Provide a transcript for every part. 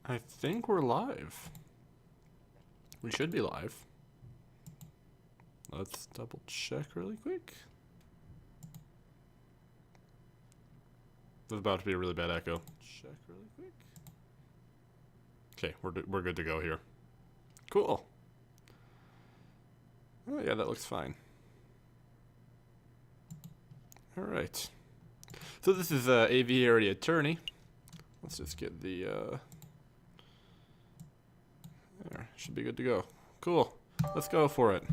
I think we're live. We should be live. Let's double check really quick. There's about to be a really bad echo. Check really quick. Okay, we're good to go here. Cool. Oh yeah, that looks fine. All right. So this is Aviary Attorney. Let's just get the there. Should be good to go. Cool. Let's go for it.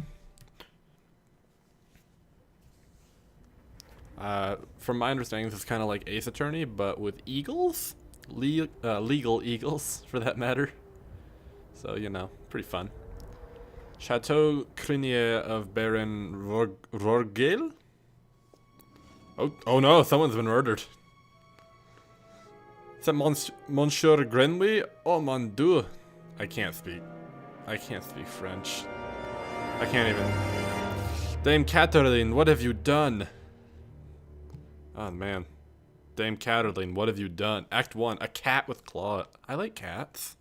From my understanding, this is kind of like Ace Attorney, but with eagles? Legal eagles, for that matter. So, you know, pretty fun. Chateau Crinier of Baron Rorgel? Oh no, someone's been murdered. Is that Monsieur Grenouille? Oh mon dieu. I can't speak French. I can't even. Dame Catherine, what have you done? Oh man. Dame Catherine, what have you done? Act 1, a cat with claw. I like cats.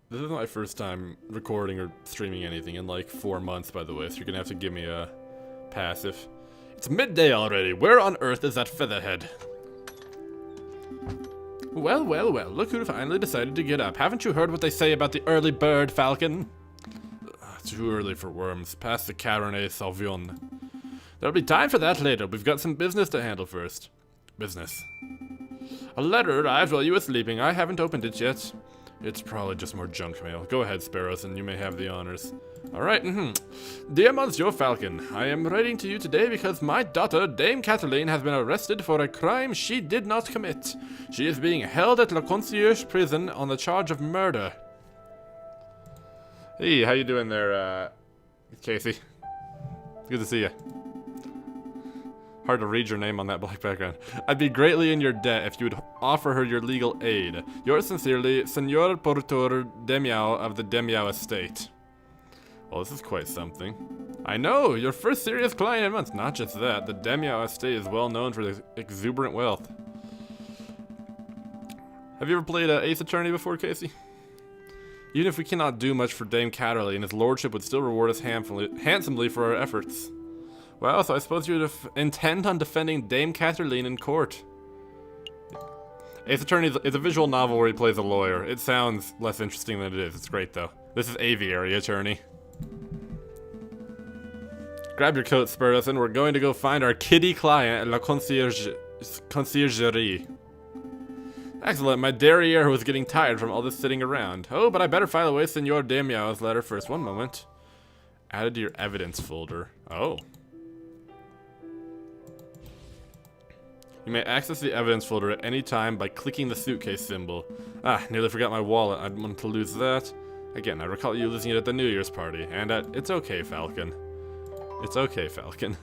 This is my first time recording or streaming anything in like 4 months, by the way, so you're gonna have to give me a pass if... It's midday already. Where on earth is that featherhead? Well, well, well, look who finally decided to get up. Haven't you heard what they say about the early bird, Falcon? Too early for worms. Pass the Cabernet Sauvignon. There'll be time for that later. We've got some business to handle first. Business. A letter arrived while you were sleeping. I haven't opened it yet. It's probably just more junk mail. Go ahead, Sparrows, and you may have the honors. Alright, Dear Monsieur Falcon, I am writing to you today because my daughter, Dame Kathleen, has been arrested for a crime she did not commit. She is being held at La Concierge prison on the charge of murder. Hey, how you doing there, Casey? Good to see you. Hard to read your name on that black background. I'd be greatly in your debt if you would offer her your legal aid. Yours sincerely, Senor Portor Demiao of the Demiao estate. Well, this is quite something. I know, your first serious client in months. Not just that, the Demiao estate is well known for its exuberant wealth. Have you ever played Ace Attorney before, Casey? Even if we cannot do much for Dame Catterley, his lordship would still reward us handsomely for our efforts. Well, so I suppose you intend on defending Dame Catherine in court. Ace Attorney is a visual novel where he plays a lawyer. It sounds less interesting than it is. It's great, though. This is Aviary Attorney. Grab your coat, Spurus, and we're going to go find our kitty client at La Conciergerie. Excellent, my derriere was getting tired from all this sitting around. Oh, but I better file away Senor Demiao's letter first. One moment. Added to your evidence folder. Oh. You may access the evidence folder at any time by clicking the suitcase symbol. Ah, nearly forgot my wallet. I'd want to lose that. Again, I recall you losing it at the New Year's party. And it's okay, Falcon. It's okay, Falcon.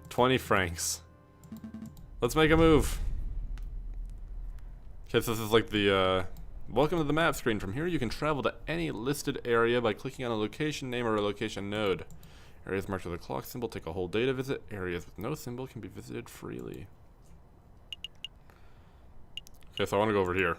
20 francs. Let's make a move. Okay, so this is like the, welcome to the map screen. From here, you can travel to any listed area by clicking on a location name or a location node. Areas marked with a clock symbol take a whole day to visit. Areas with no symbol can be visited freely. Okay, so I want to go over here.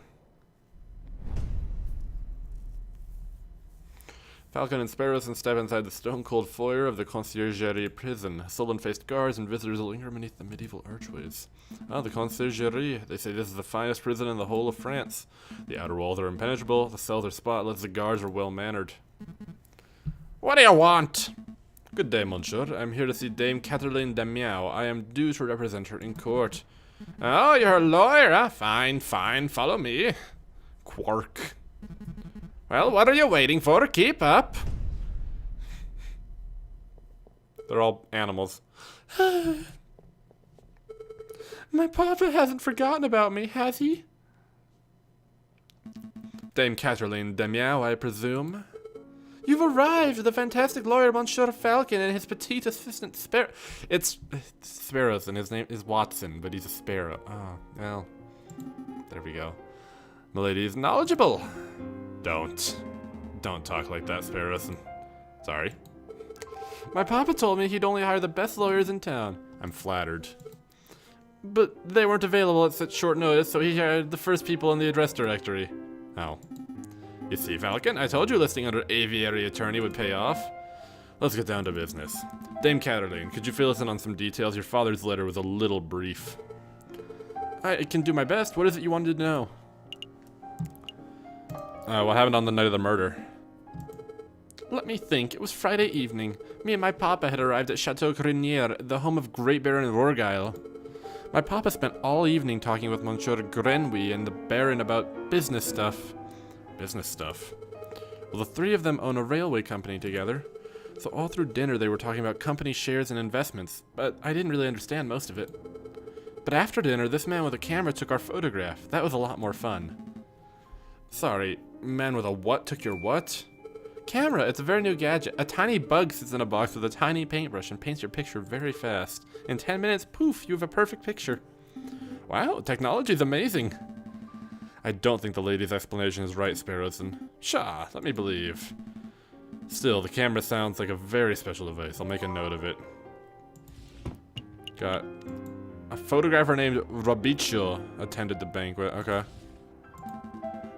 Falcon and Sparrows and step inside the stone-cold foyer of the Conciergerie prison. Sullen-faced guards and visitors linger beneath the medieval archways. Ah, the Conciergerie. They say this is the finest prison in the whole of France. The outer walls are impenetrable, the cells are spotless, the guards are well-mannered. What do you want? Good day, monsieur. I'm here to see Dame Catherine Demiao. I am due to represent her in court. Oh, you're a lawyer, huh? Fine, fine. Follow me. Quark. Well, what are you waiting for? Keep up. They're all animals. My papa hasn't forgotten about me, has he? Dame Catherine Demiao, I presume. You've arrived! The fantastic lawyer, Monsieur Falcon, and his petite assistant, Sparrow. It's Sparrows, and his name is Watson, but he's a sparrow. Oh, well. There we go. Milady is knowledgeable. Don't talk like that, Sparrows. Sorry. My papa told me he'd only hire the best lawyers in town. I'm flattered. But they weren't available at such short notice, so he hired the first people in the address directory. Oh. You see, Falcon, I told you listing under Aviary Attorney would pay off. Let's get down to business. Dame Caroline, could you fill us in on some details? Your father's letter was a little brief. I can do my best. What is it you wanted to know? What happened on the night of the murder? Let me think. It was Friday evening. Me and my papa had arrived at Chateau Grenier, the home of Great Baron Rorgeil. My papa spent all evening talking with Monsieur Grenouille and the Baron about business stuff. Business stuff? Well, the three of them own a railway company together. So all through dinner they were talking about company shares and investments, but I didn't really understand most of it. But after dinner, this man with a camera took our photograph. That was a lot more fun. Sorry, man with a what took your what? Camera, it's a very new gadget. A tiny bug sits in a box with a tiny paintbrush and paints your picture very fast. In 10 minutes, poof, you have a perfect picture. Wow, technology's amazing. I don't think the lady's explanation is right, Sparrowson. Pshaw, let me believe. Still, the camera sounds like a very special device. I'll make a note of it. Got a photographer named Robicho attended the banquet. Okay.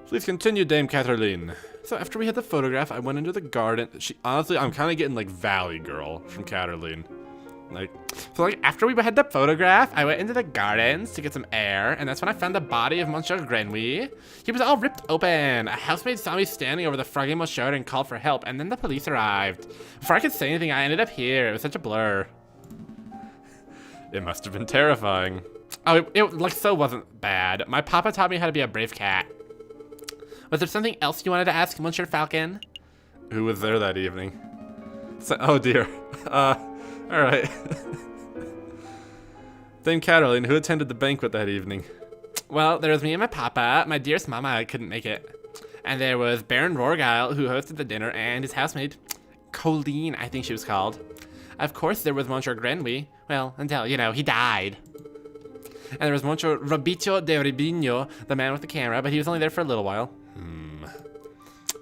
Please continue, Dame Caroline. So after we had the photograph, I went into the garden. Honestly, I'm kind of getting like Valley Girl from Caroline. So after we had the photograph, I went into the gardens to get some air, and that's when I found the body of Monsieur Grenouille. He was all ripped open. A housemaid saw me standing over the froggy Monsieur and called for help, and then the police arrived. Before I could say anything, I ended up here. It was such a blur. It must have been terrifying. Oh, it like so wasn't bad. My papa taught me how to be a brave cat. Was there something else you wanted to ask, Monsieur Falcon? Who was there that evening? Oh dear. Alright. Dame Caroline, who attended the banquet that evening? Well, there was me and my papa. My dearest mama couldn't make it. And there was Baron Rorgeil, who hosted the dinner, and his housemaid, Colleen, I think she was called. Of course, there was Monsieur Grenouille. Well, until, you know, he died. And there was Monsieur Robicho de Ribino, the man with the camera, but he was only there for a little while.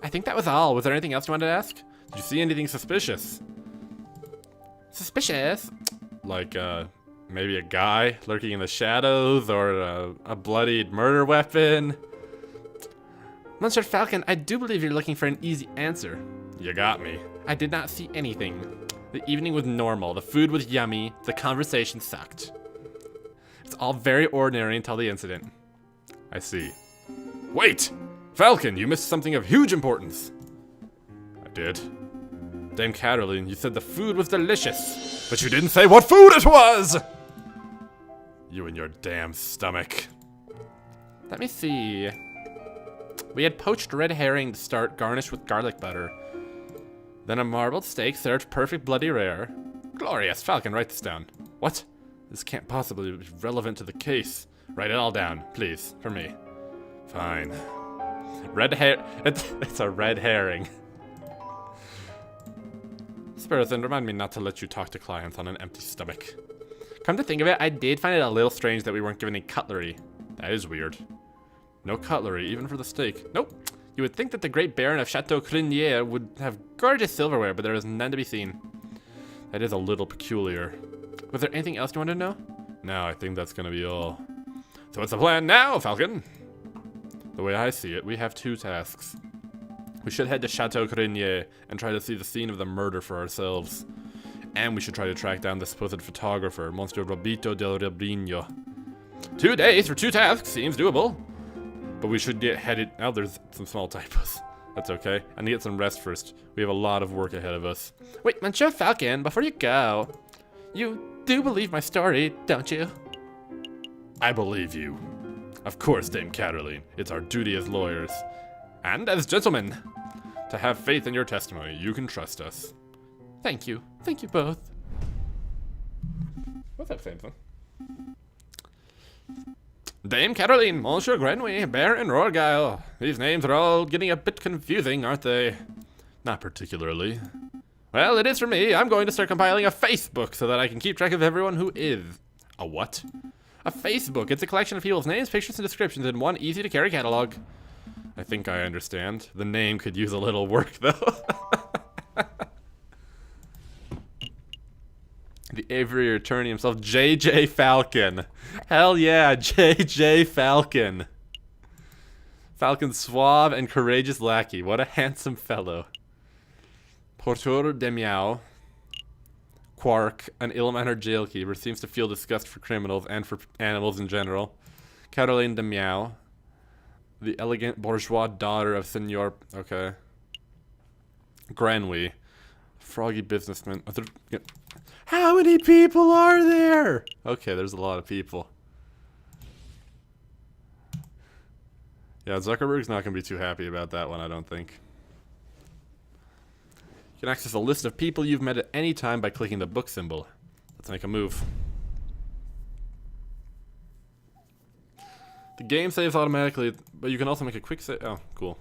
I think that was all. Was there anything else you wanted to ask? Did you see anything suspicious? Suspicious? Like, maybe a guy lurking in the shadows, or a bloodied murder weapon? Monsieur Falcon, I do believe you're looking for an easy answer. You got me. I did not see anything. The evening was normal. The food was yummy. The conversation sucked. It's all very ordinary until the incident. I see. Wait! Falcon, you missed something of huge importance. I did. Dame Caroline, you said the food was delicious, but you didn't say what food it was! You and your damn stomach. Let me see. We had poached red herring to start, garnished with garlic butter. Then a marbled steak served perfect bloody rare. Glorious. Falcon, write this down. What? This can't possibly be relevant to the case. Write it all down, please, for me. Fine. It's a red herring. Sparrowson, remind me not to let you talk to clients on an empty stomach. Come to think of it, I did find it a little strange that we weren't given any cutlery. That is weird. No cutlery, even for the steak. Nope. You would think that the great Baron of Chateau Grenier would have gorgeous silverware, but there is none to be seen. That is a little peculiar. Was there anything else you wanted to know? No, I think that's gonna be all. So what's the plan now, Falcon? The way I see it, we have two tasks. We should head to Chateau Grenier and try to see the scene of the murder for ourselves. And we should try to track down the supposed photographer, Monsieur Robito del Ribino. 2 days for 2 tasks seems doable. But we should get headed. Oh, there's some small typos. That's okay. I need to get some rest first. We have a lot of work ahead of us. Wait, Monsieur Falcon, before you go, you do believe my story, don't you? I believe you. Of course, Dame Caroline. It's our duty as lawyers. And as gentlemen. To have faith in your testimony. You can trust us. Thank you. Thank you both. What's that same thing? Dame Caroline, Monsieur Grenouille, Baron Rorgeil. These names are all getting a bit confusing, aren't they? Not particularly. Well, it is for me. I'm going to start compiling a Facebook so that I can keep track of everyone who is. A what? A Facebook. It's a collection of people's names, pictures, and descriptions in one easy-to-carry catalog. I think I understand. The name could use a little work, though. The Aviary Attorney himself, J.J. Falcon. Hell yeah, J.J. Falcon. Falcon's suave and courageous lackey. What a handsome fellow. Porteur de Miao. Quark, an ill-mannered jailkeeper, seems to feel disgust for criminals and for animals in general. Caroline de Miao. The elegant bourgeois daughter of Senor... Okay. Granwy. Froggy businessman. How many people are there? Okay, there's a lot of people. Yeah, Zuckerberg's not going to be too happy about that one, I don't think. You can access a list of people you've met at any time by clicking the book symbol. Let's make a move. The game saves automatically, but you can also make a quick save. Oh, cool.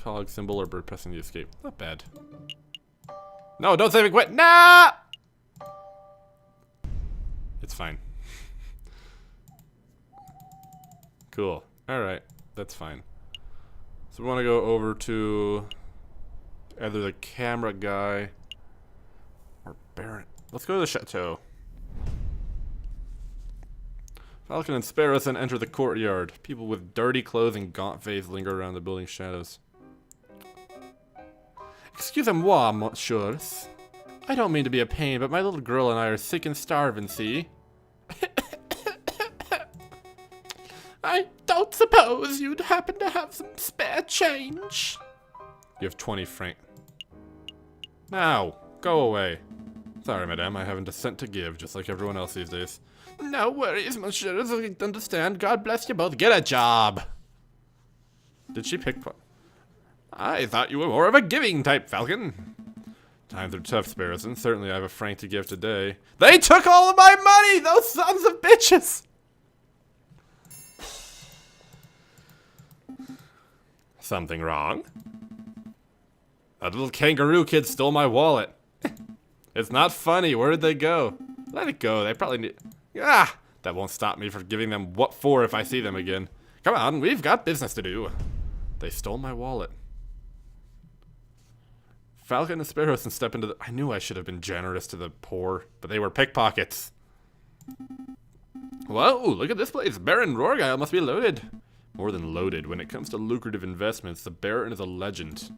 Cog symbol or bird pressing the escape. Not bad. No, don't save it, quit. Nah! It's fine. Cool. Alright, that's fine. So we want to go over to either the camera guy or Baron. Let's go to the chateau. Falcon and Sparrowson enter the courtyard. People with dirty clothes and gaunt faces linger around the building's shadows. Excusez-moi, monsieurs. I don't mean to be a pain, but my little girl and I are sick and starving, see? I don't suppose you'd happen to have some spare change? You have 20 francs. Now, go away. Sorry, madame, I haven't a cent to give, just like everyone else these days. No worries, monsieur, I understand. God bless you both. Get a job! Did she pick... I thought you were more of a giving type, Falcon. Times are tough, Sparrowson. Certainly I have a franc to give today. They took all of my money! Those sons of bitches! Something wrong? That little kangaroo kid stole my wallet. It's not funny. Where did they go? Let it go. They probably need... Ah! That won't stop me from giving them what for if I see them again. Come on, we've got business to do. They stole my wallet. Falcon and Sparrowson step into the... I knew I should have been generous to the poor, but they were pickpockets. Whoa, look at this place. Baron Rorgeil must be loaded. More than loaded. When it comes to lucrative investments, the Baron is a legend.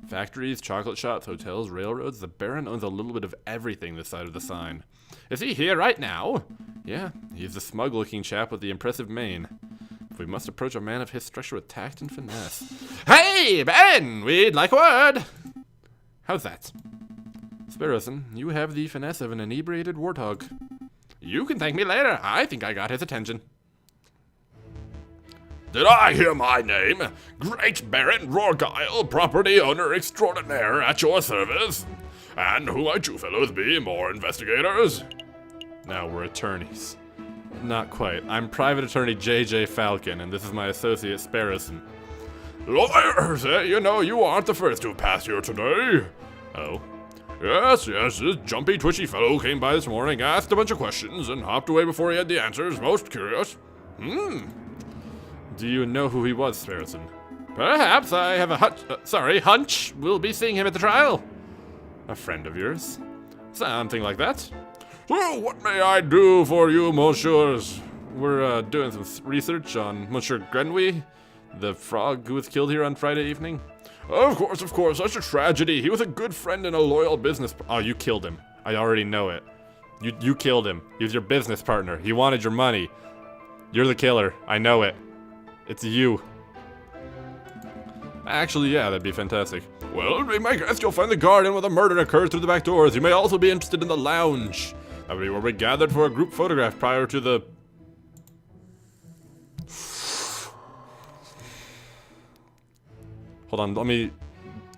Factories, chocolate shops, hotels, railroads. The Baron owns a little bit of everything this side of the sign. Is he here right now? Yeah, he's the smug-looking chap with the impressive mane. We must approach a man of his structure with tact and finesse. Hey, Baron! We'd like a word! How's that? Sparrowson, you have the finesse of an inebriated warthog. You can thank me later. I think I got his attention. Did I hear my name? Great Baron Rorgeil, property owner extraordinaire at your service. And who might you fellows be, more investigators? Now we're attorneys. Not quite. I'm Private Attorney J.J. Falcon, and this is my associate Sparrowson. Lawyers, you know you aren't the first to have passed here today. Oh? Yes, this jumpy, twitchy fellow came by this morning, asked a bunch of questions, and hopped away before he had the answers. Most curious. Do you know who he was, Sparrowson? Perhaps I have a hunch. We'll be seeing him at the trial. A friend of yours? Something like that. So, what may I do for you, monsieurs? We're doing some research on Monsieur Grenouille, the frog who was killed here on Friday evening. Of course, such a tragedy. He was a good friend and a loyal business... Oh, you killed him. I already know it. You killed him. He was your business partner. He wanted your money. You're the killer. I know it. It's you. Actually, yeah, that'd be fantastic. Well, be my guest, you'll find the garden where the murder occurred through the back doors. You may also be interested in the lounge. That would be where we gathered for a group photograph prior to the... Hold on, let me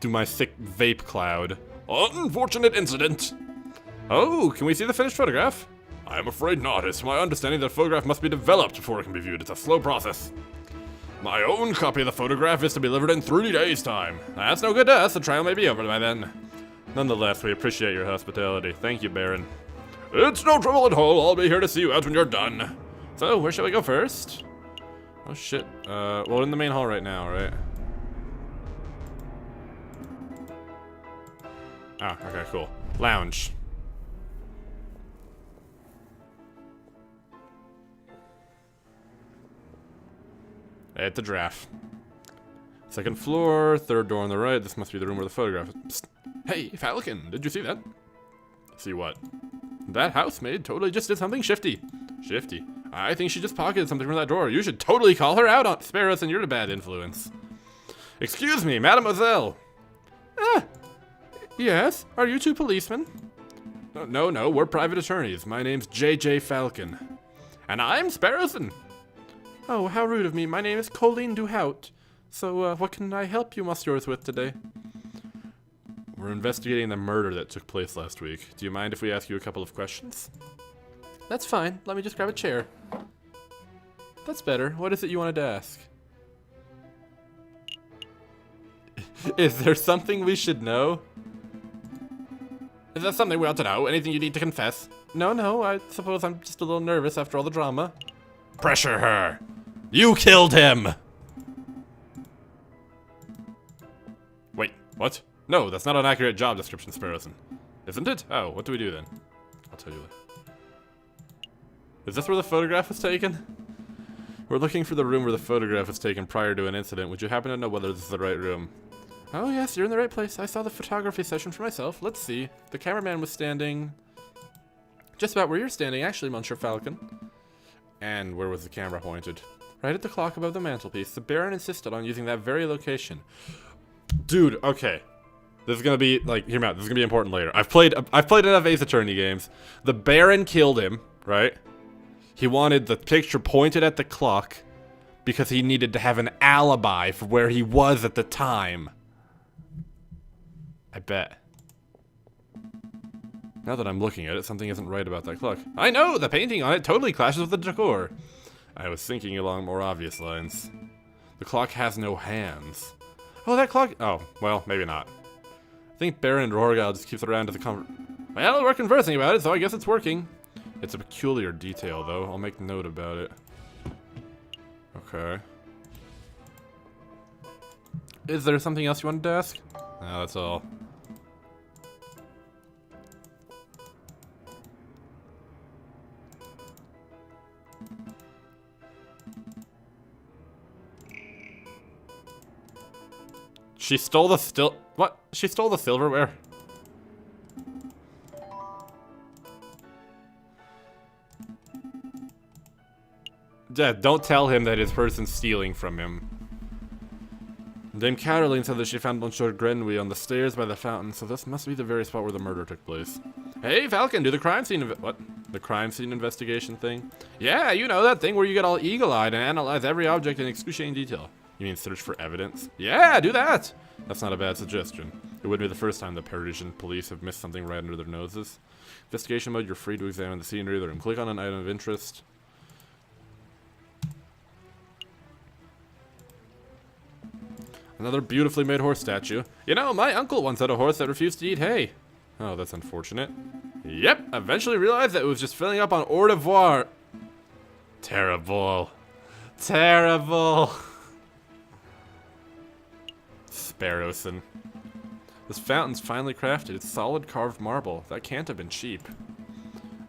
do my thick vape cloud. Unfortunate incident. Oh, can we see the finished photograph? I am afraid not. It's my understanding that a photograph must be developed before it can be viewed. It's a slow process. My own copy of the photograph is to be delivered in 3 days' time. That's no good to us. The trial may be over by then. Nonetheless, we appreciate your hospitality. Thank you, Baron. It's no trouble at all. I'll be here to see you out when you're done. So, where shall we go first? Oh, shit. Well, in the main hall right now, right? Ah, okay, cool. Lounge. At the draft. Second floor, third door on the right. This must be the room where the photograph is. Psst. Hey, Falcon, did you see that? See what? That housemaid totally just did something shifty. Shifty? I think she just pocketed something from that drawer. You should totally call her out on Sparrows, and you're a bad influence. Excuse me, mademoiselle. Ah, yes? Are you two policemen? No, we're private attorneys. My name's J.J. Falcon. And I'm Sparrowson. Oh, how rude of me. My name is Colleen Duhout. So, what can I help you yours with today? We're investigating the murder that took place last week. Do you mind if we ask you a couple of questions? That's fine. Let me just grab a chair. That's better. What is it you wanted to ask? Is there something we should know? Is that something we ought to know? Anything you need to confess? No, I suppose I'm just a little nervous after all the drama. Pressure her! You killed him! Wait, what? No, that's not an accurate job description, Sparrowson. Isn't it? Oh, what do we do then? I'll tell you later. Is this where the photograph was taken? We're looking for the room where the photograph was taken prior to an incident. Would you happen to know whether this is the right room? Oh yes, you're in the right place. I saw the photography session for myself. Let's see. The cameraman was standing just about where you're standing, actually, Monsieur Falcon. And where was the camera pointed? Right at the clock above the mantelpiece. The Baron insisted on using that very location. Dude, okay. This is gonna be, like, hear me out. This is gonna be important later. I've played enough Ace Attorney games. The Baron killed him, right? He wanted the picture pointed at the clock because he needed to have an alibi for where he was at the time. I bet. Now that I'm looking at it, something isn't right about that clock. I know! The painting on it totally clashes with the decor. I was thinking along more obvious lines. The clock has no hands. Oh, that clock... Oh, well, maybe not. I think Baron Rorgal just keeps around to the Well, we're conversing about it, so I guess it's working. It's a peculiar detail, though. I'll make note about it. Okay. Is there something else you wanted to ask? No, that's all. She stole the what? She stole the silverware? Yeah, don't tell him that his person's stealing from him. Dame Caroline said that she found Monsieur Grenouille on the stairs by the fountain, so this must be the very spot where the murder took place. Hey, Falcon, do the crime scene what? The crime scene investigation thing? Yeah, you know, that thing where you get all eagle-eyed and analyze every object in excruciating detail. You mean search for evidence? Yeah, do that! That's not a bad suggestion. It wouldn't be the first time the Parisian police have missed something right under their noses. Investigation mode, you're free to examine the scenery of the room. Click on an item of interest. Another beautifully made horse statue. You know, my uncle once had a horse that refused to eat hay. Oh, that's unfortunate. Yep, eventually realized that it was just filling up on au revoir. Terrible. Terrible. Sparrowson. This fountain's finely crafted. It's solid carved marble. That can't have been cheap.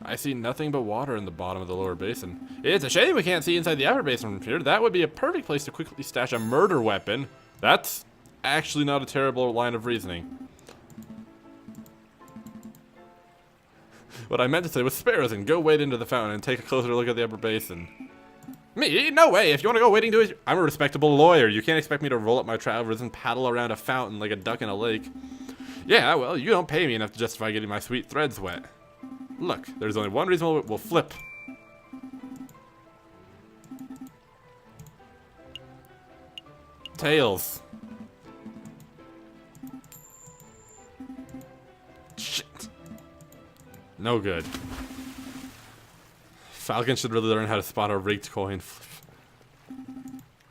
I see nothing but water in the bottom of the lower basin. It's a shame we can't see inside the upper basin from here. That would be a perfect place to quickly stash a murder weapon. That's actually not a terrible line of reasoning. What I meant to say was Sparrowson, go wade into the fountain and take a closer look at the upper basin. Me? No way. If you want to go wading to it, I'm a respectable lawyer. You can't expect me to roll up my trousers and paddle around a fountain like a duck in a lake. Yeah, well, you don't pay me enough to justify getting my sweet threads wet. Look, there's only one reason we'll flip. Tails. Shit. No good. Falcon should really learn how to spot a rigged coin flip.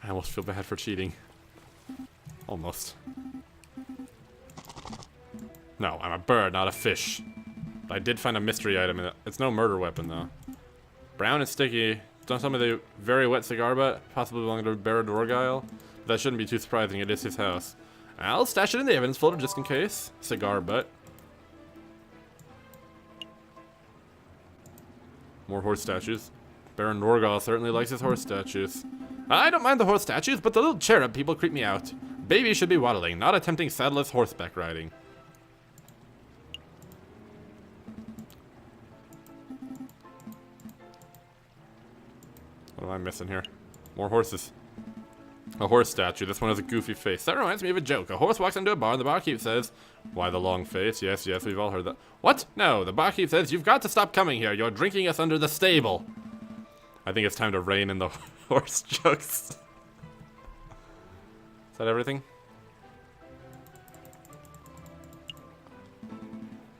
I almost feel bad for cheating. Almost. No, I'm a bird, not a fish. But I did find a mystery item in it. It's no murder weapon, though. Brown and sticky. Don't tell me the very wet cigar butt, possibly belonging to Baron Dorgile. That shouldn't be too surprising. It is his house. I'll stash it in the evidence folder just in case. Cigar butt. More horse statues. Baron Dorgile certainly likes his horse statues. I don't mind the horse statues, but the little cherub people creep me out. Babies should be waddling, not attempting saddleless horseback riding. What am I missing here? More horses. A horse statue. This one has a goofy face. That reminds me of a joke. A horse walks into a bar and the barkeep says, "Why the long face?" Yes, yes, we've all heard that. What? No, the barkeep says, "You've got to stop coming here. You're drinking us under the stable." I think it's time to rein in the horse jokes. Is that everything?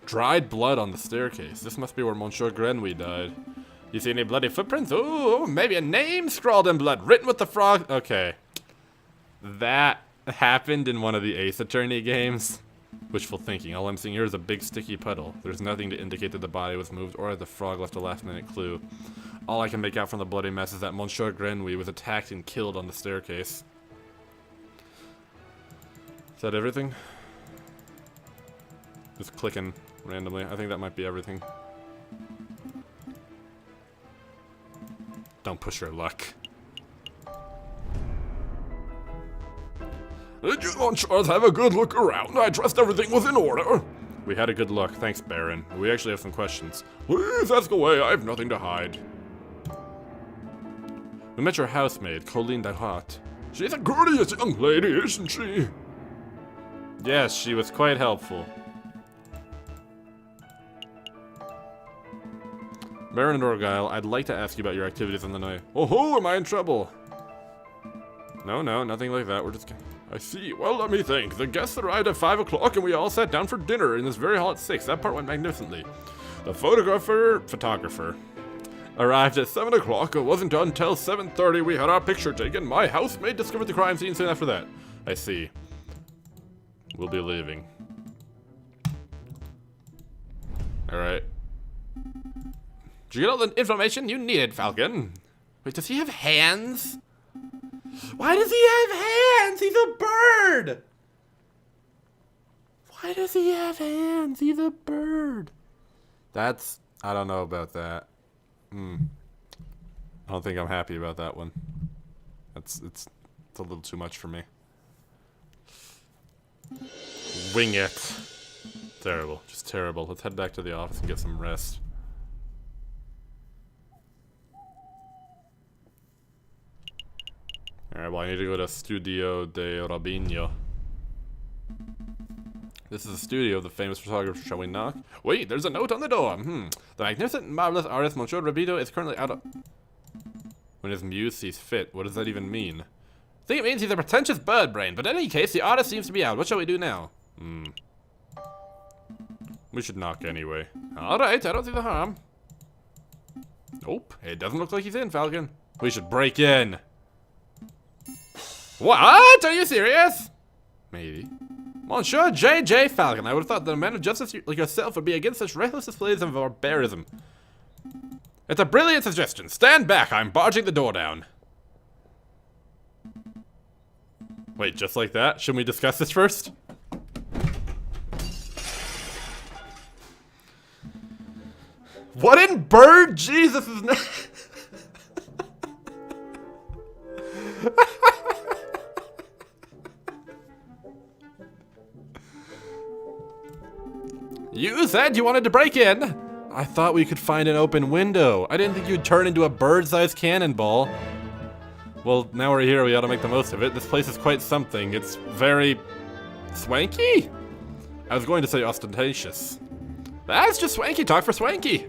Dried blood on the staircase. This must be where Monsieur Grenouille died. You see any bloody footprints? Ooh, maybe a name scrawled in blood, written with the frog. Okay. That happened in one of the Ace Attorney games. Wishful thinking. All I'm seeing here is a big sticky puddle. There's nothing to indicate that the body was moved or that the frog left a last-minute clue. All I can make out from the bloody mess is that Monsieur Grenouille was attacked and killed on the staircase. Is that everything? Just clicking randomly. I think that might be everything. Don't push your luck. Did you Monsieurs have a good look around? I trust everything was in order. We had a good look. Thanks, Baron. We actually have some questions. Please ask away. I have nothing to hide. We met your housemaid, Colleen Dahot. She's a courteous young lady, isn't she? Yes, she was quite helpful. Baron Norgyle, I'd like to ask you about your activities on the night. Oh ho, am I in trouble? No, nothing like that. We're just... I see. Well, let me think. The guests arrived at 5 o'clock and we all sat down for dinner in this very hall at 6. That part went magnificently. The photographer, arrived at 7 o'clock. It wasn't until 7:30 we had our picture taken. My housemaid discovered the crime scene soon after that. I see. We'll be leaving. Alright. Did you get all the information you needed, Falcon? Wait, does he have hands? Why does he have hands? He's a bird! Why does he have hands? He's a bird. That's... I don't know about that. I don't think I'm happy about that one. It's a little too much for me. Wing it. Terrible. Just terrible. Let's head back to the office and get some rest. Alright, well I need to go to Studio de Robinho. This is the studio of the famous photographer. Shall we knock? Wait, there's a note on the door. The magnificent and marvelous artist Monsieur Rabito is currently out of... When his muse sees fit. What does that even mean? I think it means he's a pretentious bird brain, but in any case, the artist seems to be out. What shall we do now? We should knock anyway. Alright, I don't see the harm. Nope, it doesn't look like he's in, Falcon. We should break in. What? Are you serious? Maybe. Monsieur J.J. Falcon, I would have thought that a man of justice like yourself would be against such reckless displays of barbarism. It's a brilliant suggestion. Stand back, I'm barging the door down. Wait, just like that? Shouldn't we discuss this first? What in bird Jesus is not... You said you wanted to break in. I thought we could find an open window. I didn't think you'd turn into a bird-sized cannonball. Well, now we're here, we ought to make the most of it. This place is quite something. It's very... swanky? I was going to say ostentatious. That's just swanky talk for swanky.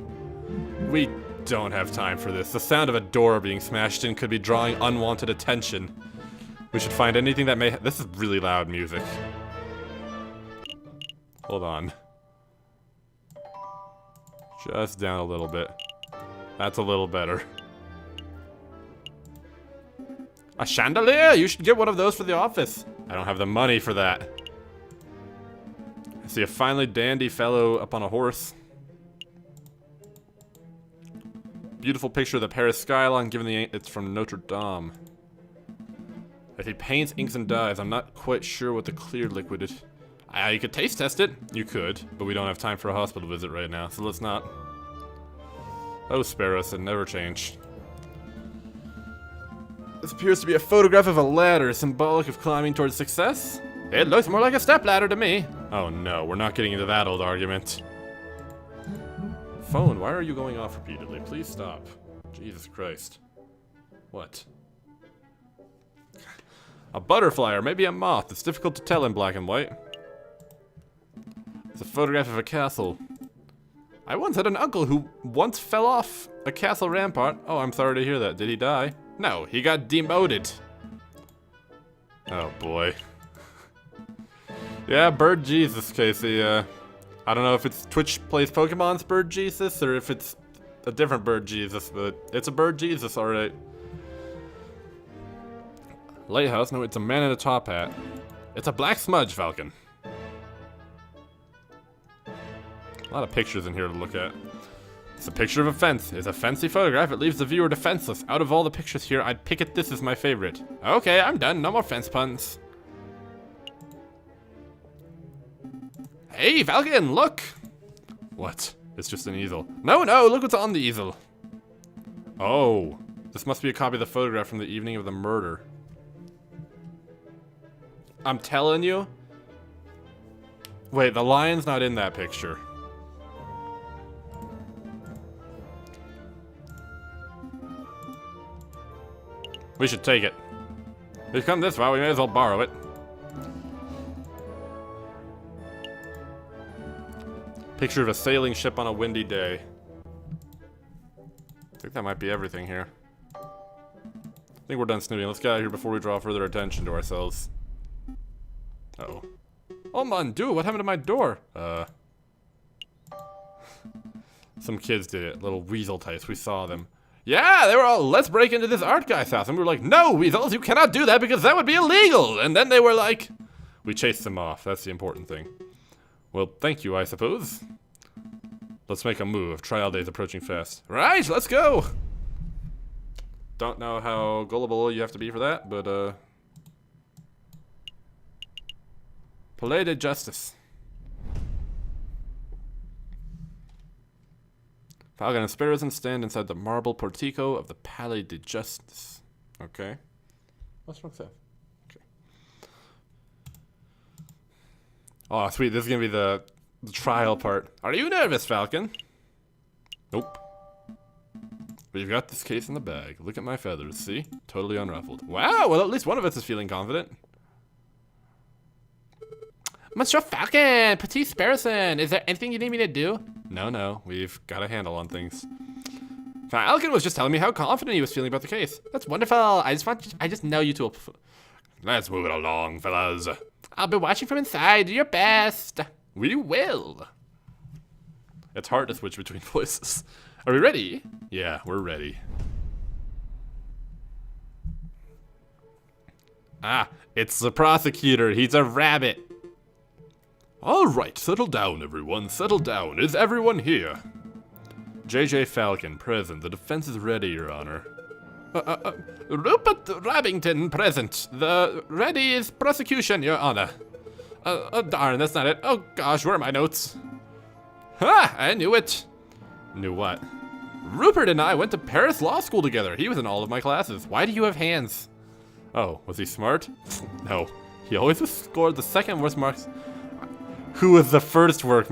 We don't have time for this. The sound of a door being smashed in could be drawing unwanted attention. We should find anything that may... This is really loud music. Hold on. Just down a little bit. That's a little better. A chandelier! You should get one of those for the office. I don't have the money for that. I see a finely dandy fellow up on a horse. Beautiful picture of the Paris skyline given the... It's from Notre Dame. I see paints, inks, and dyes. I'm not quite sure what the clear liquid is. You could taste test it. You could, but we don't have time for a hospital visit right now, so let's not. Oh, spare us, it never changed. This appears to be a photograph of a ladder, symbolic of climbing towards success. It looks more like a stepladder to me. Oh no, we're not getting into that old argument. Phone, why are you going off repeatedly? Please stop. Jesus Christ. What? A butterfly, or maybe a moth. It's difficult to tell in black and white. It's a photograph of a castle. I once had an uncle who once fell off a castle rampart. Oh, I'm sorry to hear that. Did he die? No, he got demoted. Oh boy. Yeah, Bird Jesus, Casey. I don't know if it's Twitch Plays Pokemon's Bird Jesus or if it's a different Bird Jesus, but it's a Bird Jesus, alright. Lighthouse? No, it's a man in a top hat. It's a black smudge, Falcon. A lot of pictures in here to look at. It's a picture of a fence. It's a fancy photograph. It leaves the viewer defenseless. Out of all the pictures here, I'd pick it this as my favorite. Okay, I'm done. No more fence puns. Hey, Falcon, look! What? It's just an easel. No, look what's on the easel. Oh, this must be a copy of the photograph from the evening of the murder. I'm telling you. Wait, the lion's not in that picture. We should take it. We've come this far, we may as well borrow it. Picture of a sailing ship on a windy day. I think that might be everything here. I think we're done snooping. Let's get out of here before we draw further attention to ourselves. Uh-oh. Oh, mon Dieu, what happened to my door? Some kids did it. Little weasel types. We saw them. Yeah, they were all, let's break into this art guy's house. And we were like, no, weasels, you cannot do that because that would be illegal. And then they were like, we chased them off. That's the important thing. Well, thank you, I suppose. Let's make a move. Trial day's approaching fast. Right, let's go. Don't know how gullible you have to be for that, but, Palais de Justice. Falcon and Sparrowson stand inside the marble portico of the Palais de Justice. Okay. What's wrong with that? Okay. Oh, sweet. This is going to be the trial part. Are you nervous, Falcon? Nope. We've got this case in the bag. Look at my feathers, see? Totally unruffled. Wow, well, at least one of us is feeling confident. Monsieur Falcon, Petit Sparrowson, is there anything you need me to do? No, we've got a handle on things. Falcon was just telling me how confident he was feeling about the case. That's wonderful. I just know you two will... Let's move it along, fellas. I'll be watching from inside. Do your best. We will. It's hard to switch between voices. Are we ready? Yeah, we're ready. Ah, it's the prosecutor. He's a rabbit. All right, settle down, everyone. Settle down. Is everyone here? J.J. Falcon, present. The defense is ready, Your Honor. Rupert Rabbington, present. The ready is prosecution, Your Honor. Darn, that's not it. Oh, gosh, where are my notes? Ha! I knew it. Knew what? Rupert and I went to Paris Law School together. He was in all of my classes. Why do you have hands? Oh, was he smart? No. He always scored the second worst marks. Who was the first work?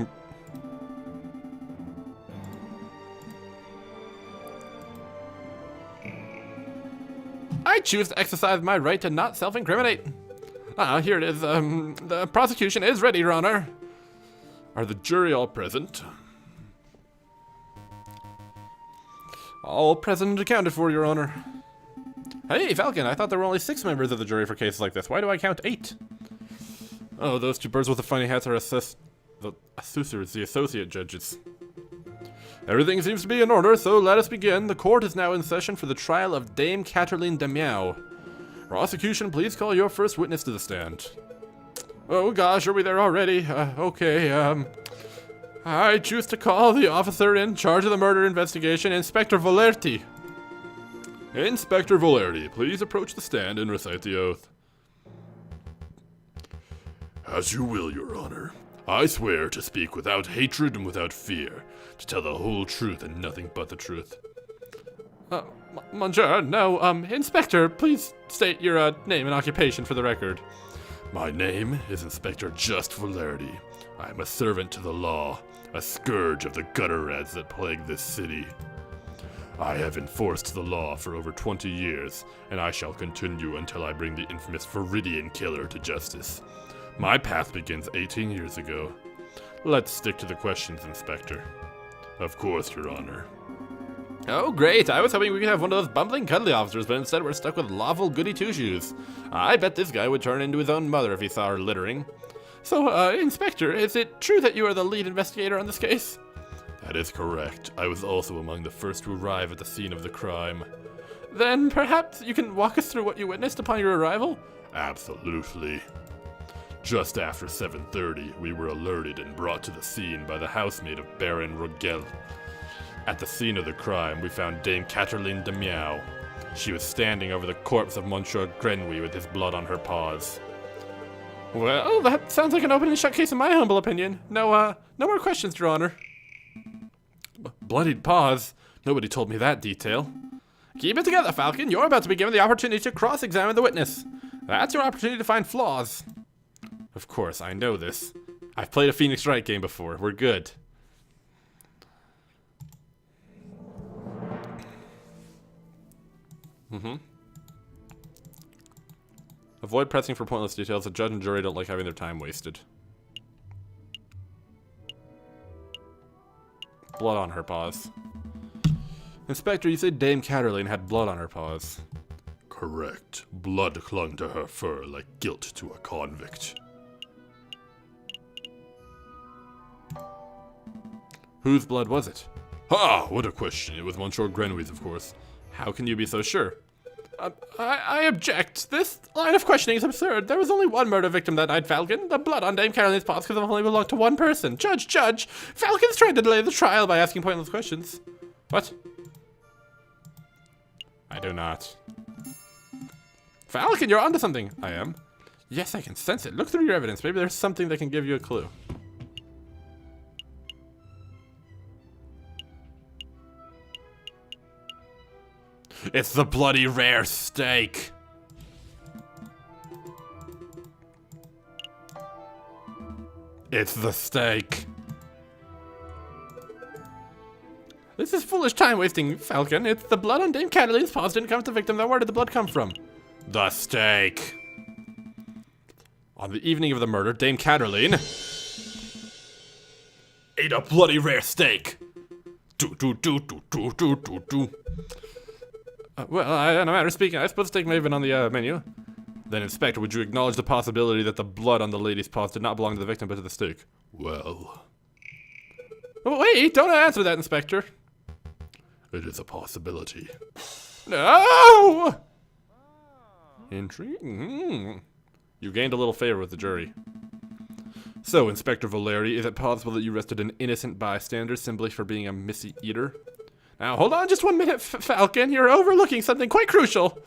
I choose to exercise my right to not self-incriminate. Here it is. The prosecution is ready, Your Honor. Are the jury all present? All present and accounted for, Your Honor. Hey, Falcon, I thought there were only 6 members of the jury for cases like this. Why do I count 8? Oh, those 2 birds with the funny hats are the associate judges. Everything seems to be in order, so let us begin. The court is now in session for the trial of Dame Catherine Damiao. Prosecution, please call your first witness to the stand. Oh gosh, are we there already? Okay, I choose to call the officer in charge of the murder investigation, Inspector Volerti. Inspector Volerti, please approach the stand and recite the oath. As you will, Your Honor. I swear to speak without hatred and without fear, to tell the whole truth and nothing but the truth. Monsieur, no, Inspector, please state your, name and occupation for the record. My name is Inspector Just Valerity. I am a servant to the law, a scourge of the gutter rats that plague this city. I have enforced the law for over 20 years, and I shall continue until I bring the infamous Viridian Killer to justice. My path begins 18 years ago. Let's stick to the questions, Inspector. Of course, Your Honor. Oh, great. I was hoping we could have one of those bumbling cuddly officers, but instead we're stuck with lawful goody two-shoes. I bet this guy would turn into his own mother if he saw her littering. So, Inspector, is it true that you are the lead investigator on this case? That is correct. I was also among the first to arrive at the scene of the crime. Then perhaps you can walk us through what you witnessed upon your arrival? Absolutely. Just after 7:30, we were alerted and brought to the scene by the housemaid of Baron Rogel. At the scene of the crime, we found Dame Catherine de Miao. She was standing over the corpse of Monsieur Grenouille with his blood on her paws. Well, that sounds like an open and shut case in my humble opinion. No more questions, Your Honor. Bloodied paws? Nobody told me that detail. Keep it together, Falcon. You're about to be given the opportunity to cross-examine the witness. That's your opportunity to find flaws. Of course, I know this. I've played a Phoenix Wright game before. We're good. Avoid pressing for pointless details. The judge and jury don't like having their time wasted. Blood on her paws. Inspector, you said Dame Catherine had blood on her paws. Correct. Blood clung to her fur like guilt to a convict. Whose blood was it? Ha! What a question. It was Monsieur Grenouille's, of course. How can you be so sure? I object. This line of questioning is absurd. There was only one murder victim that night, Falcon. The blood on Dame Caroline's paws could have only belonged to one person. Judge! Falcon's trying to delay the trial by asking pointless questions. What? I do not. Falcon, you're onto something. I am. Yes, I can sense it. Look through your evidence. Maybe there's something that can give you a clue. It's the bloody rare steak. It's the steak. This is foolish time wasting, Falcon. It's the blood on Dame Cataline's paws didn't come to the victim. Then where did the blood come from? The steak. On the evening of the murder, Dame Cataline ate a bloody rare steak. Well, no matter speaking, I suppose steak may have been on the menu. Then, Inspector, would you acknowledge the possibility that the blood on the lady's paws did not belong to the victim but to the steak? Well... Oh, wait, don't answer that, Inspector. It is a possibility. No! Intriguing. You gained a little favor with the jury. So, Inspector Valeri, is it possible that you arrested an innocent bystander simply for being a missy eater? Now, hold on just 1 minute, Falcon. You're overlooking something quite crucial.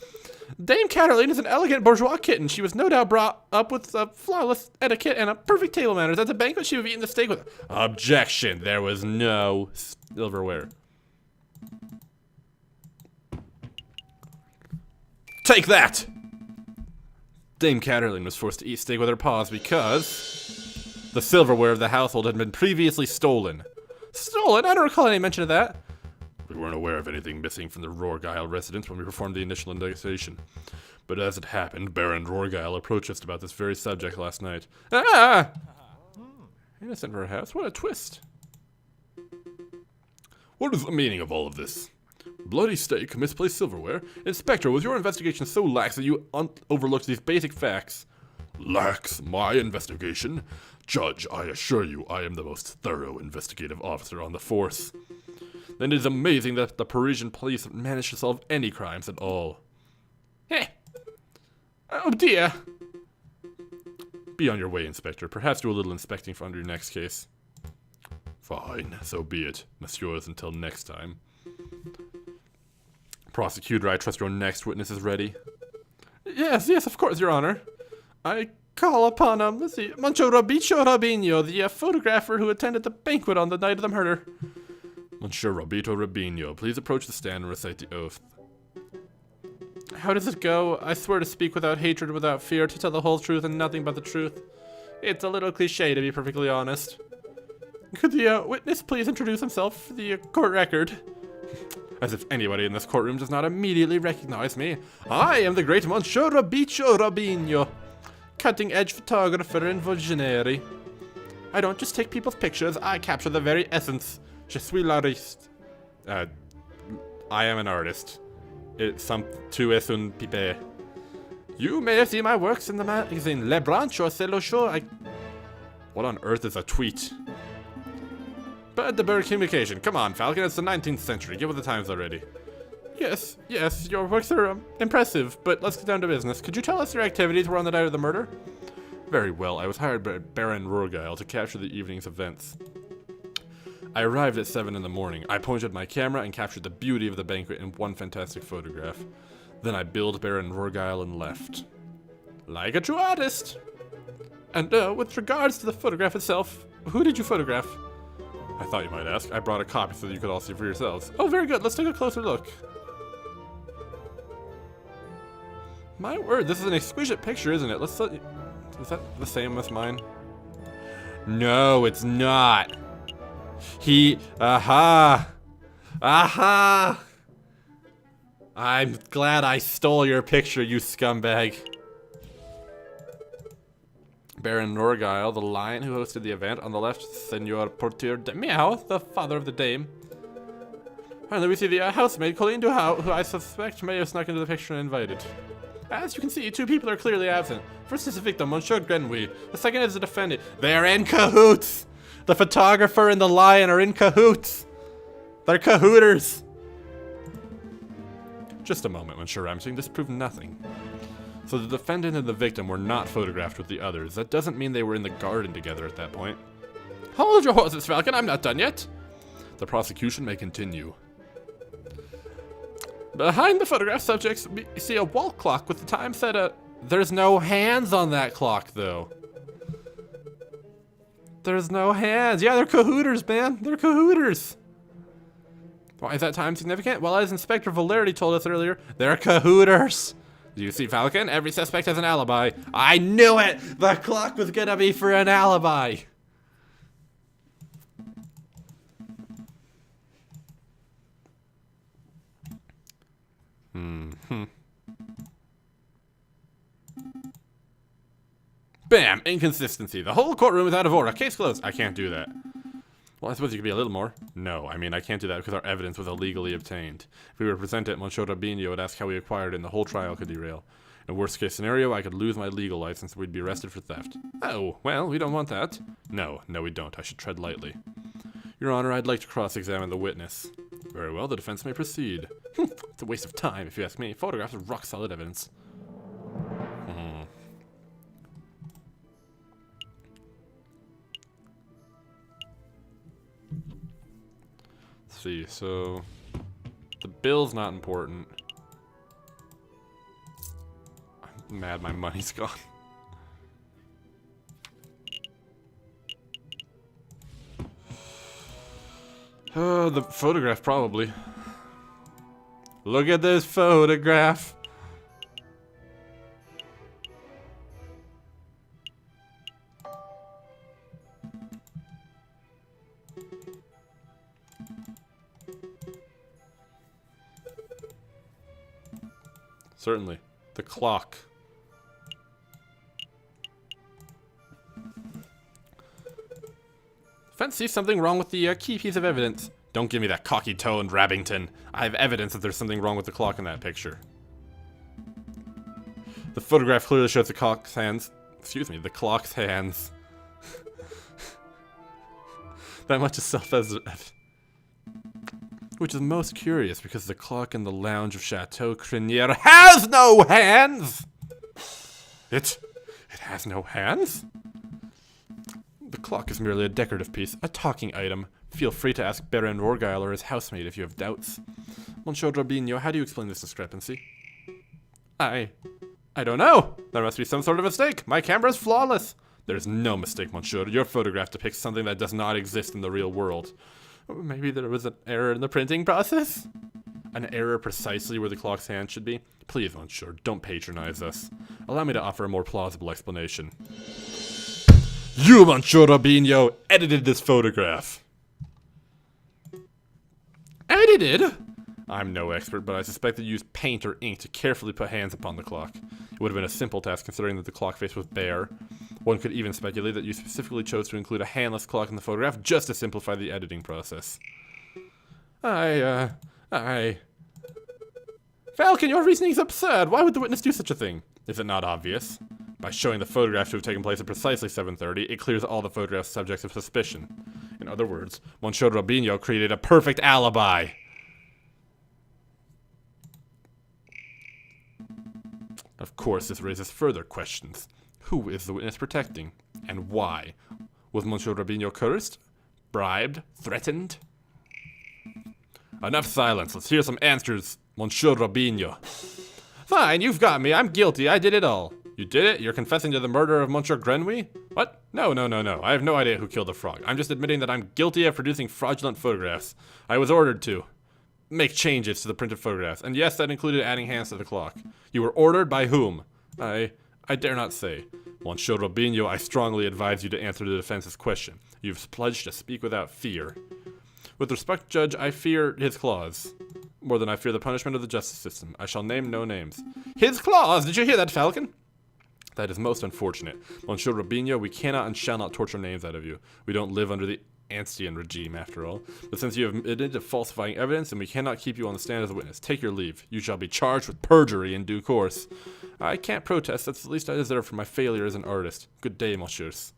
Dame Catherine is an elegant bourgeois kitten. She was no doubt brought up with a flawless etiquette and a perfect table manners. At the banquet, she would have eaten the steak with... Objection. There was no silverware. Take that! Dame Catherine was forced to eat steak with her paws because the silverware of the household had been previously stolen. Stolen? I don't recall any mention of that. We weren't aware of anything missing from the Rorgeil residence when we performed the initial investigation. But as it happened, Baron Rorgeil approached us about this very subject last night. Ah! Innocent perhaps? What a twist. What is the meaning of all of this? Bloody steak, misplaced silverware. Inspector, was your investigation so lax that you overlooked these basic facts? Lax? My investigation? Judge, I assure you I am the most thorough investigative officer on the force. Then it is amazing that the Parisian police managed to solve any crimes at all. Heh. Oh dear. Be on your way, Inspector. Perhaps do a little inspecting for under your next case. Fine, so be it. Messieurs, until next time. Prosecutor, I trust your next witness is ready. Yes, of course, Your Honor. I call upon, let's see, Monsieur Robicho Robinho, the photographer who attended the banquet on the night of the murder. Monsieur Roberto Rubino, please approach the stand and recite the oath. How does it go? I swear to speak without hatred, without fear, to tell the whole truth and nothing but the truth. It's a little cliche, to be perfectly honest. Could the witness please introduce himself for the court record? As if anybody in this courtroom does not immediately recognize me. I am the great Monsieur Roberto Rubino, cutting-edge photographer and visionary. I don't just take people's pictures, I capture the very essence. Je suis l'artiste. I am an artist. Tu es un pipe. You may have seen my works in the magazine Le Brancho c'est le show. What on earth is a tweet? Bird to bird communication. Come on, Falcon, it's the 19th century. Get with the times already. Yes, your works are impressive, but let's get down to business. Could you tell us your activities were on the night of the murder? Very well. I was hired by Baron Rurgeil to capture the evening's events. I arrived at 7 in the morning. I pointed my camera and captured the beauty of the banquet in one fantastic photograph. Then I billed Baron Rurgeil and left. Like a true artist. And with regards to the photograph itself, who did you photograph? I thought you might ask. I brought a copy so that you could all see for yourselves. Oh, very good. Let's take a closer look. My word, this is an exquisite picture, isn't it? Is that the same as mine? No, it's not. Aha! I'm glad I stole your picture, you scumbag. Baron Rurgeil, the lion who hosted the event. On the left, Senor Porteur de Meow, the father of the dame. Finally, we see the housemaid, Colleen Duhau, who I suspect may have snuck into the picture and invited. As you can see, two people are clearly absent. First is the victim, Monsieur Grenouille. The second is the defendant. They're in cahoots! The photographer and the lion are in cahoots! They're cahooters! Just a moment, Monsieur Ramsing. This proved nothing. So the defendant and the victim were not photographed with the others. That doesn't mean they were in the garden together at that point. Hold your horses, Falcon. I'm not done yet. The prosecution may continue. Behind the photograph subjects, we see a wall clock with the time set at... There's no hands on that clock, though. There's no hands. Yeah, they're cahooters, man. They're cahooters. Why is that time significant? Well, as Inspector Valerdi told us earlier, they're cahooters. Do you see, Falcon? Every suspect has an alibi. I knew it! The clock was gonna be for an alibi. Bam! Inconsistency. The whole courtroom is out of order. Case closed. I can't do that. Well, I suppose you could be a little more. No, I mean, I can't do that because our evidence was illegally obtained. If we were to present it, Monsieur Rubino would ask how we acquired it and the whole trial could derail. In a worst case scenario, I could lose my legal license and we'd be arrested for theft. Oh, well, we don't want that. No, we don't. I should tread lightly. Your Honor, I'd like to cross-examine the witness. Very well, the defense may proceed. It's a waste of time, if you ask me. Photographs are rock-solid evidence. Let's see, so... The bill's not important. I'm mad my money's gone. The photograph, probably. Look at this photograph. Certainly. The clock. Defense sees something wrong with the key piece of evidence. Don't give me that cocky-toned Rabbington. I have evidence that there's something wrong with the clock in that picture. The photograph clearly shows the clock's hands. Excuse me, the clock's hands. That much is self-evident. Which is most curious because the clock in the lounge of Chateau Criniere has no hands! It has no hands? The clock is merely a decorative piece, a talking item. Feel free to ask Baron Rurgeil or his housemaid if you have doubts. Monsieur Rubino, how do you explain this discrepancy? I don't know. There must be some sort of mistake. My camera's flawless. There's no mistake, Monsieur. Your photograph depicts something that does not exist in the real world. Maybe there was an error in the printing process? An error precisely where the clock's hand should be? Please, monsieur, don't patronize us. Allow me to offer a more plausible explanation. You, Monsieur Robinho, edited this photograph. Edited? I'm no expert, but I suspect that you used paint or ink to carefully put hands upon the clock. It would have been a simple task considering that the clock face was bare. One could even speculate that you specifically chose to include a handless clock in the photograph just to simplify the editing process. Falcon, your reasoning's absurd. Why would the witness do such a thing? Is it not obvious? By showing the photograph to have taken place at precisely 7:30, it clears all the photograph's subjects of suspicion. In other words, Monsieur Robinho created a perfect alibi. Of course, this raises further questions. Who is the witness protecting? And why? Was Monsieur Robinho coerced? Bribed? Threatened? Enough silence. Let's hear some answers, Monsieur Robinho. Fine, you've got me. I'm guilty. I did it all. You did it? You're confessing to the murder of Monsieur Grenouille? What? No. I have no idea who killed the frog. I'm just admitting that I'm guilty of producing fraudulent photographs. I was ordered to make changes to the printed photographs. And yes, that included adding hands to the clock. You were ordered by whom? I dare not say. Monsieur Robinho, I strongly advise you to answer the defense's question. You've pledged to speak without fear. With respect, Judge, I fear his claws. More than I fear the punishment of the justice system. I shall name no names. His claws! Did you hear that, Falcon? That is most unfortunate. Monsieur Robinho, we cannot and shall not torture names out of you. We don't live under the Anstean regime, after all. But since you have admitted to falsifying evidence, and we cannot keep you on the stand as a witness, take your leave. You shall be charged with perjury in due course. I can't protest. That's the least I deserve for my failure as an artist. Good day, monsieurs.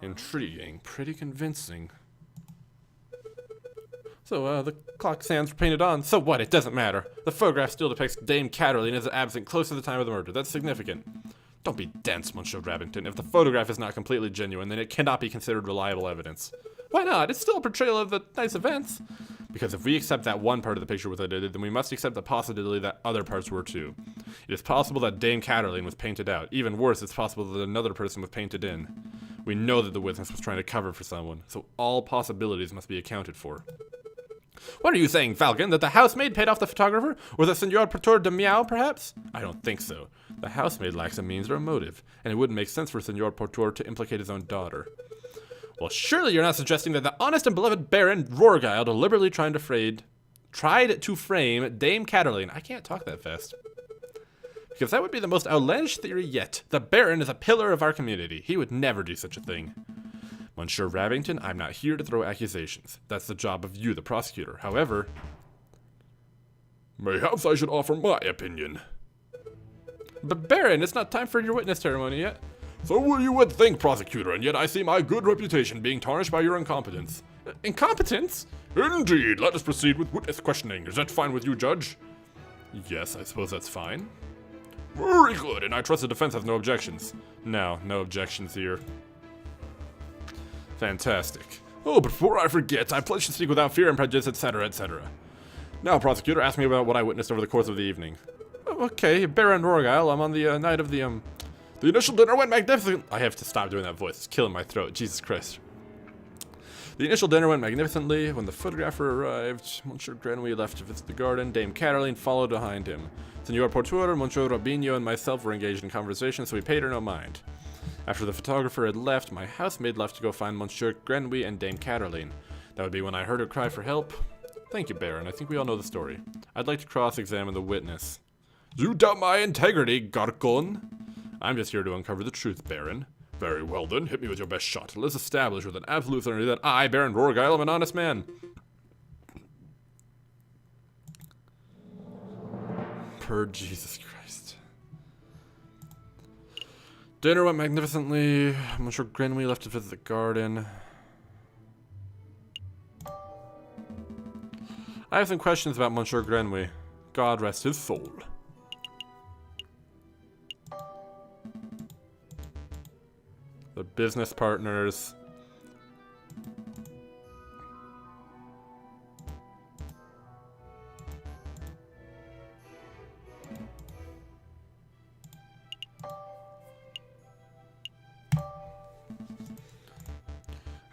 Intriguing. Pretty convincing. So, the clock sands were painted on. So what? It doesn't matter. The photograph still depicts Dame Caroline as absent close to the time of the murder. That's significant. Don't be dense, Monsieur Rabington. If the photograph is not completely genuine, then it cannot be considered reliable evidence. Why not? It's still a portrayal of the night's events. Because if we accept that one part of the picture was edited, then we must accept the possibility that other parts were too. It is possible that Dame Caroline was painted out. Even worse, it's possible that another person was painted in. We know that the witness was trying to cover for someone, so all possibilities must be accounted for. What are you saying, Falcon? That the housemaid paid off the photographer? Or the Senor Portor de Meow, perhaps? I don't think so. The housemaid lacks a means or a motive, and it wouldn't make sense for Senor Portor to implicate his own daughter. Well, surely you're not suggesting that the honest and beloved Baron Rorgile deliberately tried to frame Dame Caroline. I can't talk that fast. Because that would be the most outlandish theory yet. The Baron is a pillar of our community. He would never do such a thing. Monsieur Rabington, I'm not here to throw accusations. That's the job of you, the prosecutor. However, mayhaps I should offer my opinion. But Baron, it's not time for your witness ceremony yet. So you would think, prosecutor, and yet I see my good reputation being tarnished by your incompetence. Incompetence? Indeed. Let us proceed with witness questioning. Is that fine with you, Judge? Yes, I suppose that's fine. Very good, and I trust the defense has no objections. No objections here. Fantastic. Oh, but before I forget, I pledge to speak without fear and prejudice, etc., etc. Now, prosecutor, ask me about what I witnessed over the course of the evening. Okay, Baron Rorgile, I'm on the night of the initial dinner went magnificent. I have to stop doing that voice. It's killing my throat. Jesus Christ. The initial dinner went magnificently. When the photographer arrived, Monsieur Grenouille left to visit the garden. Dame Caroline followed behind him. Senor Portuotor, Monsieur Robinho, and myself were engaged in conversation, so we paid her no mind. After the photographer had left, my housemaid left to go find Monsieur Grenouille and Dame Caroline. That would be when I heard her cry for help. Thank you, Baron. I think we all know the story. I'd like to cross-examine the witness. You doubt my integrity, Garcon? I'm just here to uncover the truth, Baron. Very well then, hit me with your best shot. Let's establish with an absolute certainty that I, Baron Rorgile, am an honest man. Per Jesus Christ. Dinner went magnificently. Monsieur Grenouille left to visit the garden. I have some questions about Monsieur Grenouille. God rest his soul. The business partners.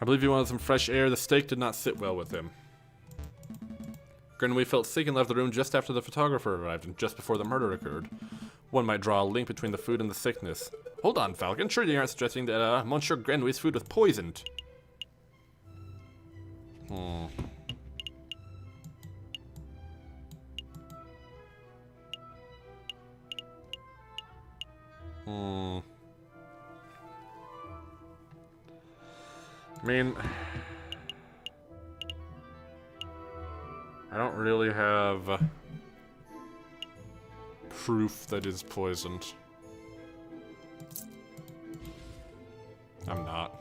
I believe he wanted some fresh air. The steak did not sit well with him. Grenouille felt sick and left the room just after the photographer arrived and just before the murder occurred. One might draw a link between the food and the sickness. Hold on, Falcon. Surely you aren't suggesting that Monsieur Grenouille's food was poisoned. I mean, I don't really have proof that it's poisoned. I'm not.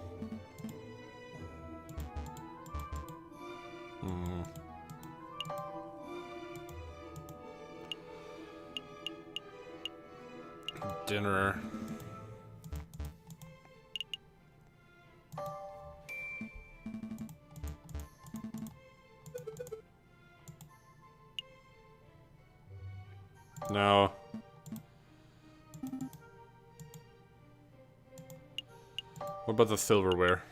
Dinner. No. What about the silverware?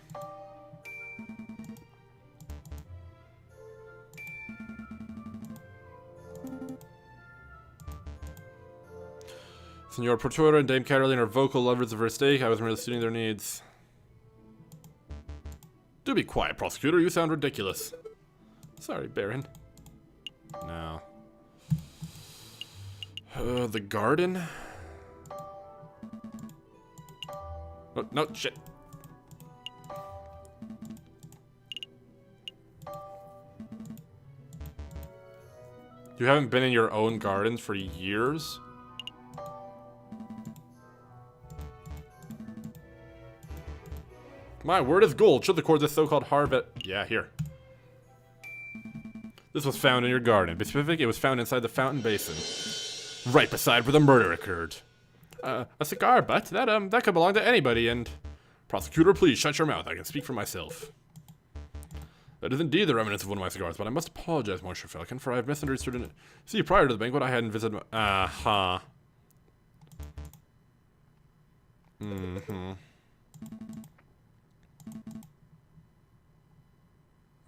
Senor Portora and Dame Caroline are vocal lovers of her steak. I was merely suiting their needs. Do be quiet, prosecutor. You sound ridiculous. Sorry, Baron. No. The garden? Oh, no, shit. You haven't been in your own gardens for years? My word is gold. Should the court this so-called harvest... Yeah, here. This was found in your garden. To be specific, it was found inside the fountain basin. Right beside where the murder occurred. A cigar butt? That could belong to anybody, and... Prosecutor, please shut your mouth. I can speak for myself. That is indeed the remnants of one of my cigars, but I must apologize, Monsieur Falcon, for I have misunderstood it. See, prior to the banquet, I hadn't visited... Uh-huh. Mm-hmm.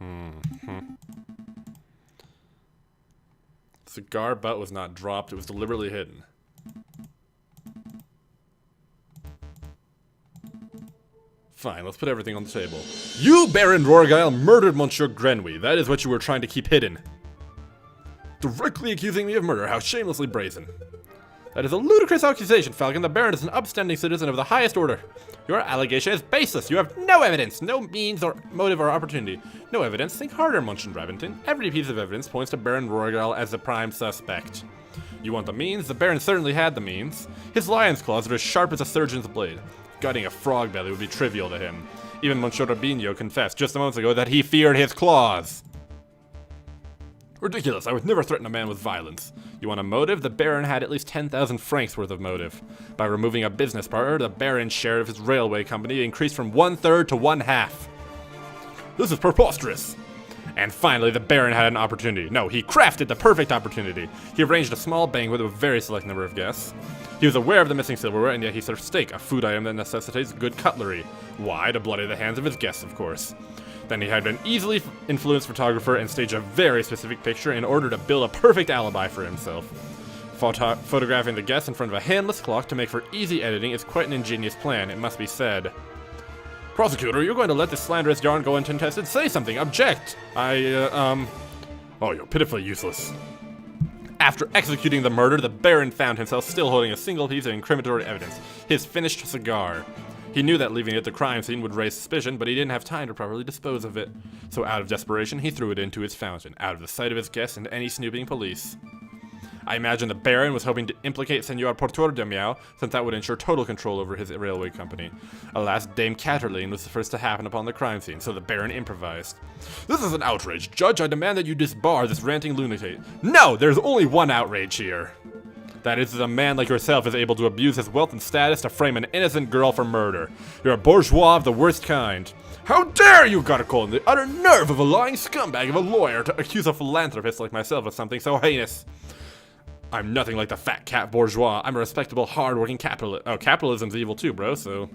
Mm-hmm. The cigar butt was not dropped, it was deliberately hidden. Fine, let's put everything on the table. You, Baron Rorgile, murdered Monsieur Grenouille. That is what you were trying to keep hidden. Directly accusing me of murder, how shamelessly brazen. That is a ludicrous accusation, Falcon. The Baron is an upstanding citizen of the highest order. Your allegation is baseless. You have no evidence, no means or motive or opportunity. No evidence? Think harder, Munchen Brabenton. Every piece of evidence points to Baron Rorgile as the prime suspect. You want the means? The Baron certainly had the means. His lion's claws are as sharp as a surgeon's blade. Gutting a frog belly would be trivial to him. Even Monsieur Rubinho confessed just a moment ago that he feared his claws. Ridiculous, I would never threaten a man with violence. You want a motive? The Baron had at least 10,000 francs worth of motive. By removing a business partner, the Baron's share of his railway company increased from 1/3 to 1/2. This is preposterous. And finally, the Baron had an opportunity. No, he crafted the perfect opportunity. He arranged a small banquet with a very select number of guests. He was aware of the missing silverware, and yet he served steak, a food item that necessitates good cutlery. Why? To bloody the hands of his guests, of course. Then he had an easily influenced photographer and staged a very specific picture in order to build a perfect alibi for himself. Photographing the guests in front of a handless clock to make for easy editing is quite an ingenious plan, it must be said. Prosecutor, you're going to let this slanderous yarn go uncontested? Say something, object! Oh, you're pitifully useless. After executing the murder, the Baron found himself still holding a single piece of incriminatory evidence, his finished cigar. He knew that leaving it at the crime scene would raise suspicion, but he didn't have time to properly dispose of it. So out of desperation, he threw it into his fountain, out of the sight of his guests and any snooping police. I imagine the Baron was hoping to implicate Senor Portor de Miao, since that would ensure total control over his railway company. Alas, Dame Caterline was the first to happen upon the crime scene, so the Baron improvised. This is an outrage. Judge, I demand that you disbar this ranting lunatic. No, there's only one outrage here. That is, a man like yourself is able to abuse his wealth and status to frame an innocent girl for murder. You're a bourgeois of the worst kind. How dare you, Garcon, the utter nerve of a lying scumbag of a lawyer to accuse a philanthropist like myself of something so heinous. I'm nothing like the fat cat bourgeois. I'm a respectable, hard-working capitalist. Oh, capitalism's evil too, bro, so...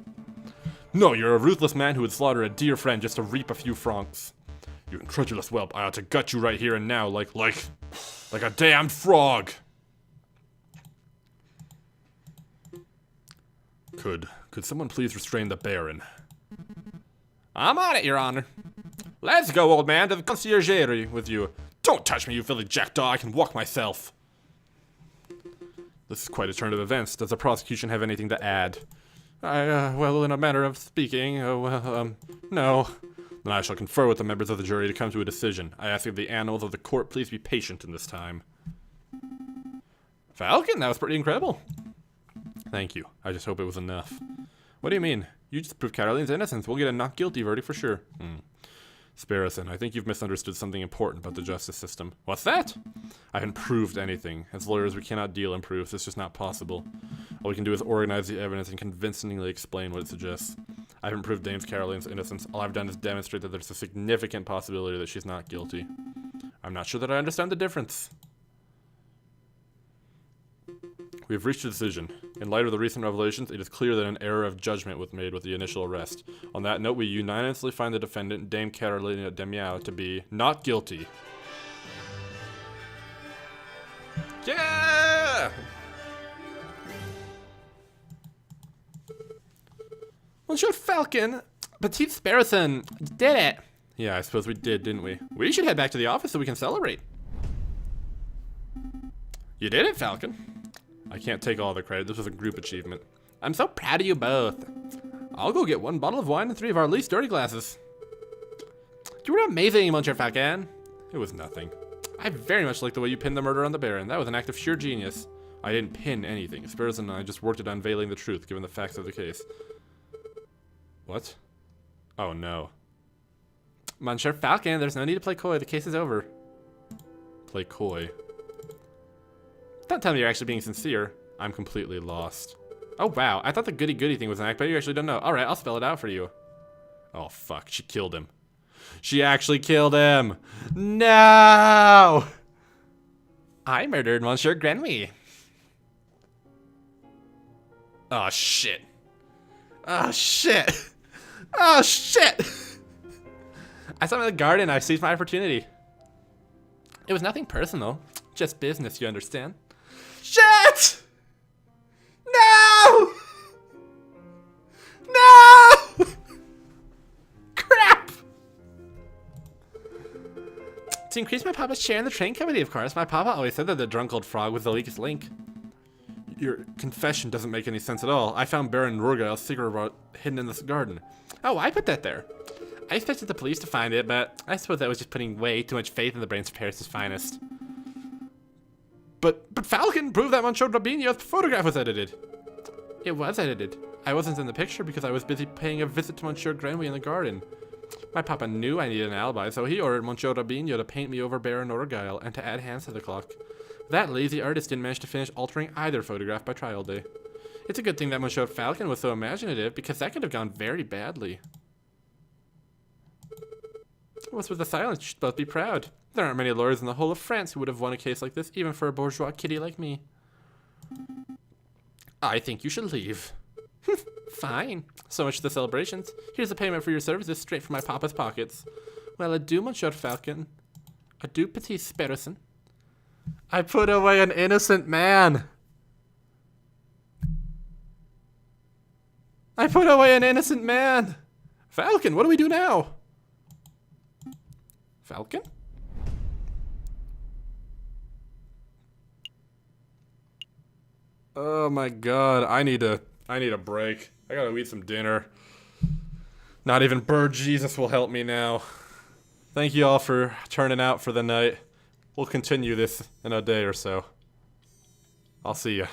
No, you're a ruthless man who would slaughter a dear friend just to reap a few francs. You incredulous whelp, I ought to gut you right here and now, like a damned frog. Could someone please restrain the Baron? I'm on it, Your Honor. Let's go, old man, to the conciergerie with you. Don't touch me, you filthy jackdaw, I can walk myself. This is quite a turn of events. Does the prosecution have anything to add? Well, in a manner of speaking, no. Then I shall confer with the members of the jury to come to a decision. I ask that the annals of the court please be patient in this time. Falcon, that was pretty incredible. Thank you. I just hope it was enough. What do you mean? You just proved Caroline's innocence. We'll get a not guilty verdict for sure. Sparrowson, I think you've misunderstood something important about the justice system. What's that? I haven't proved anything. As lawyers, we cannot deal in proofs. It's just not possible. All we can do is organize the evidence and convincingly explain what it suggests. I haven't proved Dame Caroline's innocence. All I've done is demonstrate that there's a significant possibility that she's not guilty. I'm not sure that I understand the difference. We have reached a decision. In light of the recent revelations, it is clear that an error of judgment was made with the initial arrest. On that note, we unanimously find the defendant, Dame Carolina Demiao, to be not guilty. Yeah! Monsieur Falcon, Petite Sparrowson did it. Yeah, I suppose we did, didn't we? We should head back to the office so we can celebrate. You did it, Falcon. I can't take all the credit. This was a group achievement. I'm so proud of you both. I'll go get 1 bottle of wine and 3 of our least dirty glasses. You were amazing, Monsieur Falcon. It was nothing. I very much like the way you pinned the murder on the Baron. That was an act of sheer genius. I didn't pin anything. Sparrows and I just worked at unveiling the truth, given the facts of the case. What? Oh, no. Monsieur Falcon, there's no need to play coy. The case is over. Play coy. Don't tell me you're actually being sincere. I'm completely lost. Oh, wow. I thought the goody-goody thing was an act, but you actually don't know. All right, I'll spell it out for you. Oh, fuck. She killed him. She actually killed him. No! I murdered Monsieur Grenouille. Oh, shit. Oh, shit. Oh, shit. I saw him in the garden. I seized my opportunity. It was nothing personal. Just business, you understand? Shit! No! No! Crap! To increase my papa's share in the train committee, of course. My papa always said that the drunk old frog was the weakest link. Your confession doesn't make any sense at all. I found Baron Rurgail's cigarette hidden in this garden. Oh, I put that there. I expected the police to find it, but I suppose that was just putting way too much faith in the brains of Paris' finest. But Falcon proved that Monsieur Robinho's photograph was edited. It was edited. I wasn't in the picture because I was busy paying a visit to Monsieur Grenouille in the garden. My papa knew I needed an alibi, so he ordered Monsieur Robinho to paint me over Baron Rurgail and to add hands to the clock. That lazy artist didn't manage to finish altering either photograph by trial day. It's a good thing that Monsieur Falcon was so imaginative, because that could have gone very badly. What's with the silence? You should both be proud. There aren't many lawyers in the whole of France who would have won a case like this, even for a bourgeois kitty like me. I think you should leave. Fine. So much for the celebrations. Here's the payment for your services straight from my papa's pockets. Well, adieu, Monsieur Falcon. Adieu, Petit Sparrowson. I put away an innocent man. I put away an innocent man. Falcon, what do we do now? Falcon? Oh my god, I need a break. I gotta eat some dinner. Not even Bird Jesus will help me now. Thank you all for turning out for the night. We'll continue this in a day or so. I'll see ya.